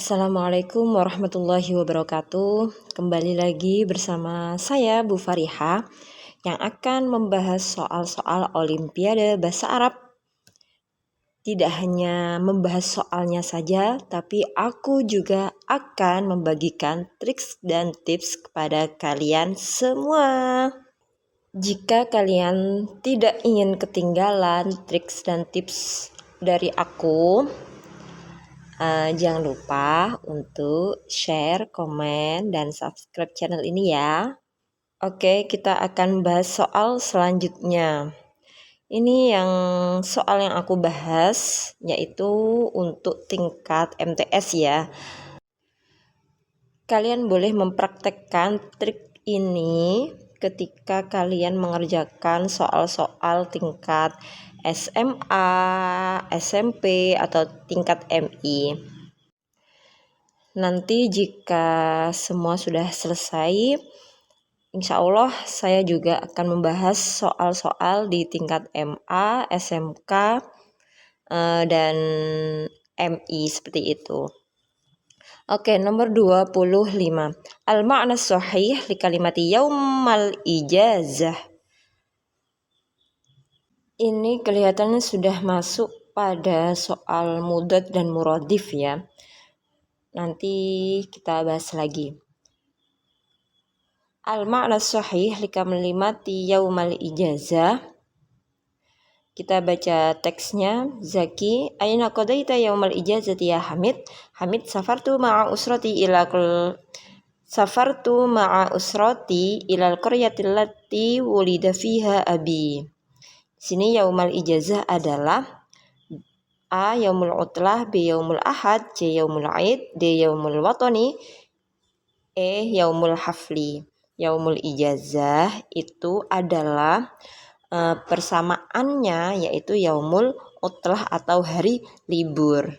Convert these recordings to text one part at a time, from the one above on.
Assalamualaikum warahmatullahi wabarakatuh. Kembali lagi bersama saya Bu Fariha yang akan membahas soal-soal Olimpiade Bahasa Arab. Tidak hanya membahas soalnya saja, tapi aku juga akan membagikan triks dan tips kepada kalian semua. Jika kalian tidak ingin ketinggalan triks dan tips dari aku, jangan lupa untuk share, komen, dan subscribe channel ini ya. Oke, kita akan bahas soal selanjutnya. Ini soal yang aku bahas, yaitu untuk tingkat MTS ya. Kalian boleh mempraktekkan trik ini ketika kalian mengerjakan soal-soal tingkat SMA, SMP, atau tingkat MI. Nanti jika semua sudah selesai, insya Allah saya juga akan membahas soal-soal di tingkat MA, SMK, dan MI seperti itu. Oke, nomor 25. Al-ma'na sahih li kalimati yaumal ijazah. Ini kelihatannya sudah masuk pada soal mudhad dan muradif ya. Nanti kita bahas lagi. Al-ma'na sahih li kalimati yaumal ijazah. Kita baca teksnya. Zaki, aina qadaita yaumal ijazati ya Hamid? Hamid, safartu ma'a usrati ilal qaryati allati wulida fiha abi. Sini yaumal ijazah adalah A. Yaumul utlah, B. Yaumul ahad, C. Yaumul aid, D. Yaumul watani, E. Yaumul hafli. Yaumul ijazah itu adalah persamaannya yaitu yaumul utlah atau hari libur.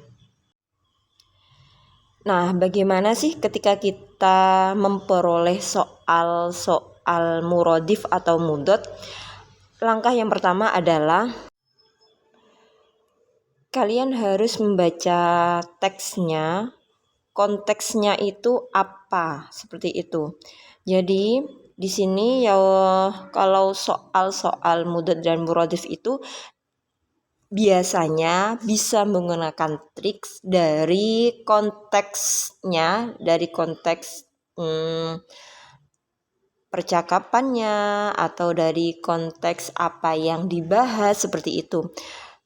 Nah, bagaimana sih ketika kita memperoleh soal muradif atau mudhad? Langkah yang pertama adalah kalian harus membaca teksnya, konteksnya itu apa, seperti itu. Jadi di sini ya kalau soal mudhad dan muradif itu biasanya bisa menggunakan trik dari konteksnya, dari konteks percakapannya atau dari konteks apa yang dibahas seperti itu.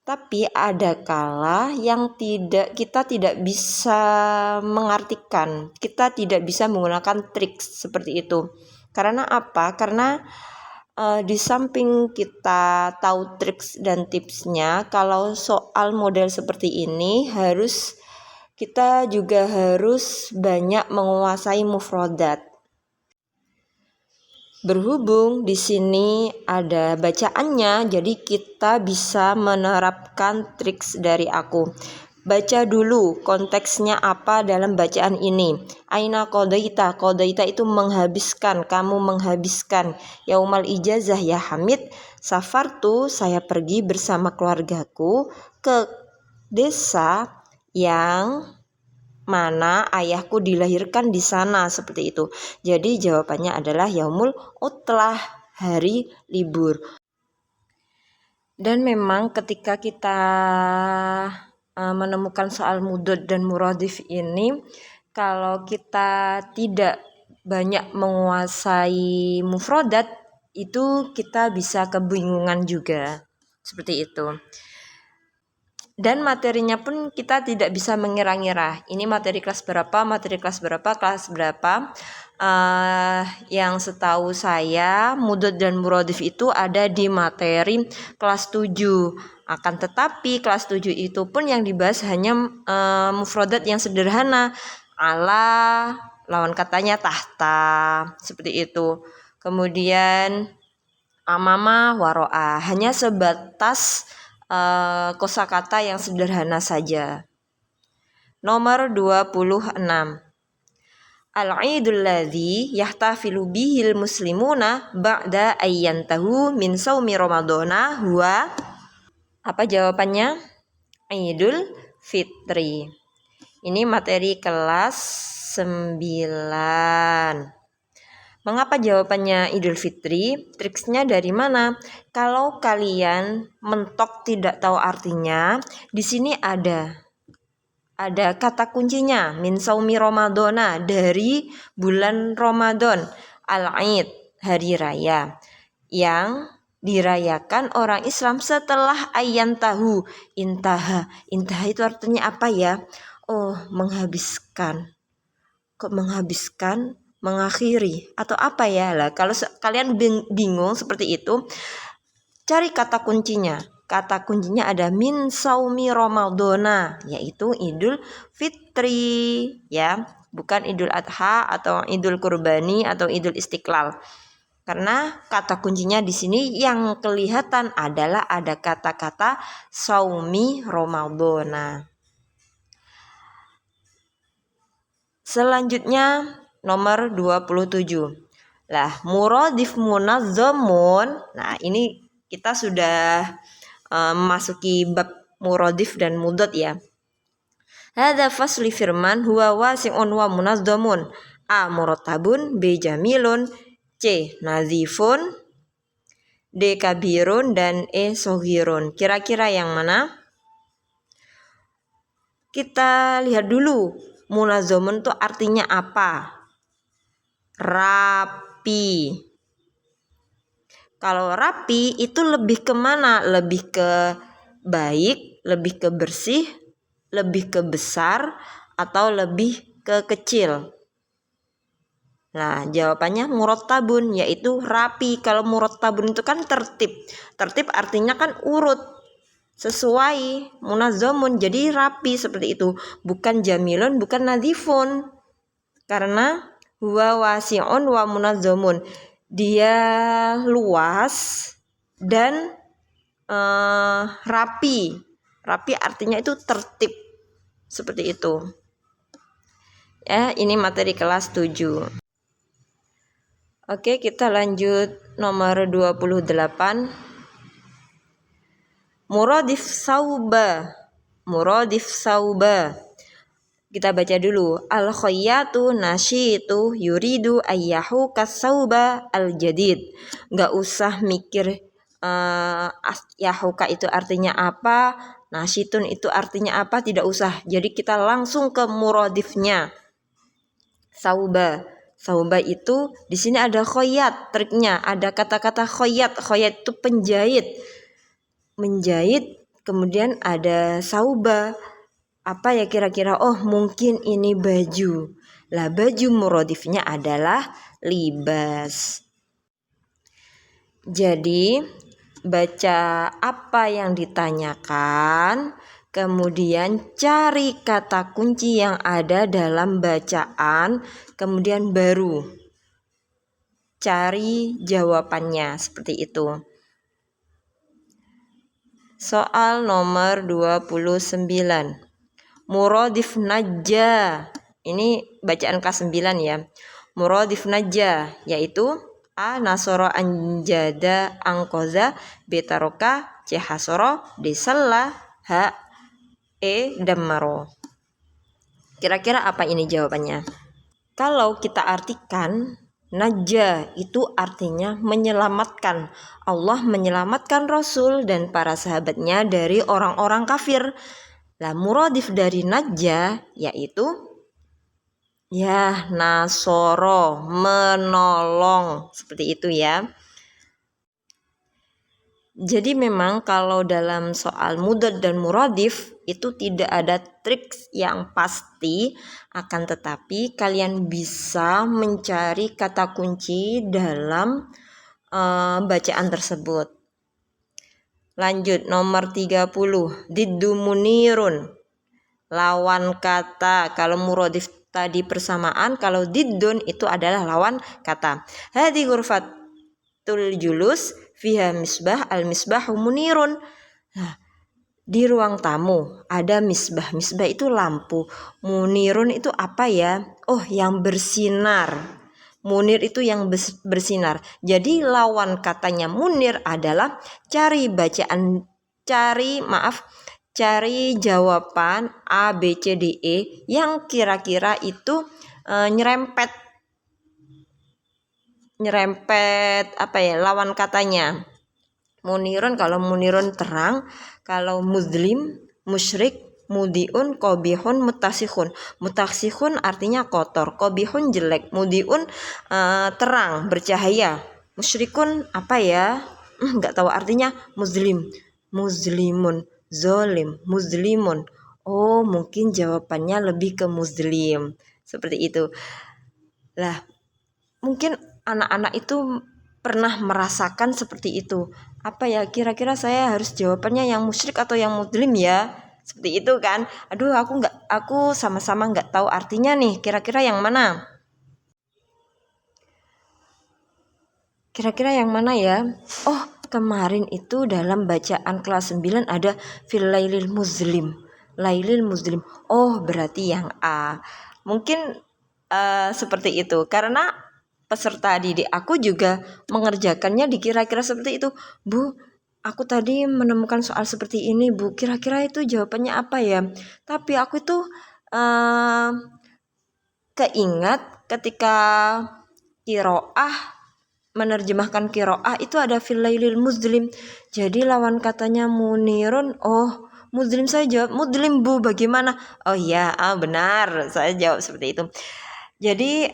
Tapi ada kala yang kita tidak bisa mengartikan, kita tidak bisa menggunakan trik seperti itu. Karena apa? Karena di samping kita tahu trik dan tipsnya, kalau soal model seperti ini kita juga harus banyak menguasai mufradat. Berhubung di sini ada bacaannya, jadi kita bisa menerapkan trik dari aku. Baca dulu konteksnya apa dalam bacaan ini. Aina qadaita, qadaita itu menghabiskan, kamu menghabiskan. Yaumal ijazah ya Hamid, safartu, saya pergi bersama keluargaku ke desa yang mana ayahku dilahirkan di sana, seperti itu. Jadi jawabannya adalah yaumul utlah, hari libur. Dan memang ketika kita menemukan soal mudhad dan muradif ini, kalau kita tidak banyak menguasai mufradat, itu kita bisa kebingungan juga, seperti itu. Dan materinya pun kita tidak bisa mengira-ngira ini materi kelas berapa, kelas berapa. Yang setahu saya mudhad dan muradif itu ada di materi kelas 7. Akan tetapi kelas 7 itu pun yang dibahas hanya mufradat yang sederhana, ala, lawan katanya tahta, seperti itu. Kemudian amama, waro'a, hanya sebatas kosakata yang sederhana saja. Nomor 26. Al-'idul ladzi yahtafilu bihil muslimuna ba'da ayyantahu min shaumi ramadhana huwa. Apa jawabannya? Idul Fitri. Ini materi kelas 9. Mengapa jawabannya Idul Fitri? Triksnya dari mana? Kalau kalian mentok tidak tahu artinya, di sini ada kata kuncinya min saumi Ramadana, dari bulan Ramadan, al-Aid, hari raya yang dirayakan orang Islam setelah ayan tahu. Intaha itu artinya apa ya? Oh, menghabiskan. Kok menghabiskan, mengakhiri atau apa ya lah? Kalau kalian bingung seperti itu, cari kata kuncinya. Kata kuncinya ada min saumi Ramadana, yaitu Idul Fitri ya, bukan Idul Adha atau Idul Kurbani atau Idul Istiqlal. Karena kata kuncinya di sini yang kelihatan adalah ada kata-kata saumi Ramadana. Selanjutnya nomor 27. Lah, muradif munazzamun. Nah, ini kita sudah memasuki bab muradif dan mudad ya. Hadza fasli firman huwa wasi'un wa munazzamun. A murattabun, B jamilun, C nazifun, D kabirun, dan E soghirun. Kira-kira yang mana? Kita lihat dulu. Munazzamun itu artinya apa? Rapi. Kalau rapi itu lebih kemana? Lebih ke baik, lebih ke bersih, lebih ke besar, atau lebih ke kecil? Nah, jawabannya murattabun, yaitu rapi. Kalau murattabun itu kan tertib. Tertib artinya kan urut, sesuai. Munazzamun jadi rapi seperti itu. Bukan jamilun, bukan nadhifun. Karena huwa wasi'un wa munazzamun. Dia luas dan rapi. Rapi artinya itu tertib. Seperti itu. Ya, ini materi kelas 7. Oke, kita lanjut nomor 28. Muradif sauba. Muradif sauba. Kita baca dulu. Al-khayyatu nasyitu yuridu ayyahu kasauba al-jadid. Gak usah mikir yahuka itu artinya apa, nasyitun itu artinya apa, tidak usah. Jadi kita langsung ke muradifnya. Sauba. Sauba itu di sini ada khoyat, triknya ada kata-kata khoyat. Khoyat itu penjahit, menjahit. Kemudian ada sauba. Apa ya kira-kira? Oh, mungkin ini baju. Lah, baju muradifnya adalah libas. Jadi baca apa yang ditanyakan, kemudian cari kata kunci yang ada dalam bacaan, kemudian baru cari jawabannya, seperti itu. Soal nomor 29. Muradif najja. Ini bacaan kelas 9 ya. Muradif najja yaitu A nasoro anjada angkoza, B taroka, C hasoro, D salla, H E dammaro. Kira-kira apa ini jawabannya? Kalau kita artikan, najja itu artinya menyelamatkan. Allah menyelamatkan Rasul dan para sahabatnya dari orang-orang kafir. Lah, muradif dari najja yaitu ya nasoro, menolong, seperti itu ya. Jadi memang kalau dalam soal mudad dan muradif itu tidak ada trik yang pasti, akan tetapi kalian bisa mencari kata kunci dalam bacaan tersebut. Lanjut nomor 30. Diddu munirun. Lawan kata. Kalau muradif tadi persamaan, kalau diddun itu adalah lawan kata. Hadi ghurfatul julus fiha misbah, al misbahu munirun. Nah, di ruang tamu ada misbah. Misbah itu lampu. Munirun itu apa ya? Oh, yang bersinar. Munir itu yang bersinar. Jadi lawan katanya munir adalah cari cari jawaban A, B, C, D, E yang kira-kira itu nyerempet apa ya, lawan katanya. Munirun, kalau munirun terang, kalau muslim, musyrik, mudiun, kobihun, mutasikhun. Mutasikhun artinya kotor, kobihun jelek, mudiun terang, bercahaya. Musyrikun apa ya? Nggak tahu artinya. Muslim, muslimun, zolim, muslimun. Oh, mungkin jawabannya lebih ke muslim. Seperti itu. Lah, mungkin anak-anak itu pernah merasakan seperti itu. Apa ya, kira-kira saya harus jawabannya yang musyrik atau yang muslim ya? Seperti itu kan. Aduh, aku sama-sama nggak tahu artinya nih. Kira-kira yang mana? Kira-kira yang mana ya? Oh, kemarin itu dalam bacaan kelas 9 ada fil lailil muslim. Lailil muslim. Oh, berarti yang A. Mungkin seperti itu. Karena peserta didik aku juga mengerjakannya dikira-kira seperti itu. Bu, aku tadi menemukan soal seperti ini, Bu. Kira-kira itu jawabannya apa ya? Tapi aku itu keingat ketika qiraah, menerjemahkan qiraah itu ada fil lailil muslim. Jadi lawan katanya munirun. Oh, muslim, saya jawab muslim, Bu. Bagaimana? Oh iya, benar. Saya jawab seperti itu. Jadi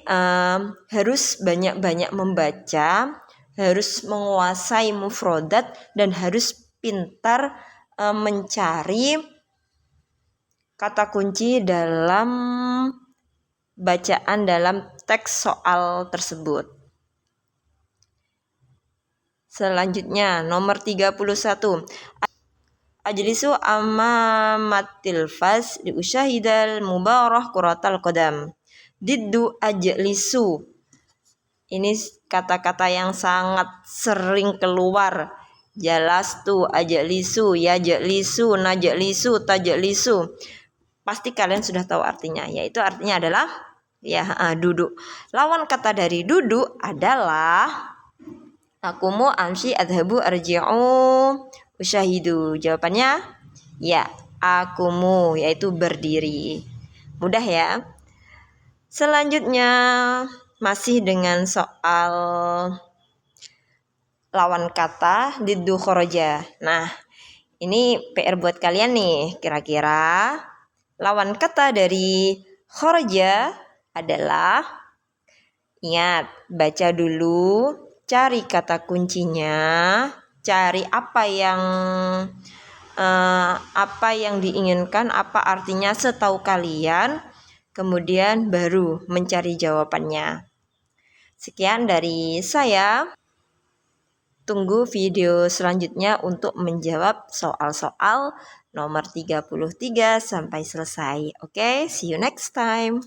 harus banyak-banyak membaca, harus menguasai mufrodat, dan harus pintar mencari kata kunci dalam bacaan dalam teks soal tersebut. Selanjutnya nomor 31. Ajlisu amamatil fas diusyahidal mubarah kuratal qadam. Diddu ajlisu. Ini kata-kata yang sangat sering keluar. Jalastu, ajlisu, yajlisu, najlisu, tajlisu. Pasti kalian sudah tahu artinya, yaitu artinya adalah duduk. Lawan kata dari duduk adalah akumu, amsi, adhabu, arji'u, usyahidu. Jawabannya ya, akumu, yaitu berdiri. Mudah ya. Selanjutnya masih dengan soal lawan kata diddu kharaja. Nah, ini PR buat kalian nih. Kira-kira lawan kata dari kharaja adalah, ingat, baca dulu, cari kata kuncinya, cari apa yang diinginkan, apa artinya setahu kalian, kemudian baru mencari jawabannya. Sekian dari saya. Tunggu video selanjutnya untuk menjawab soal-soal nomor 33 sampai selesai. Oke, see you next time.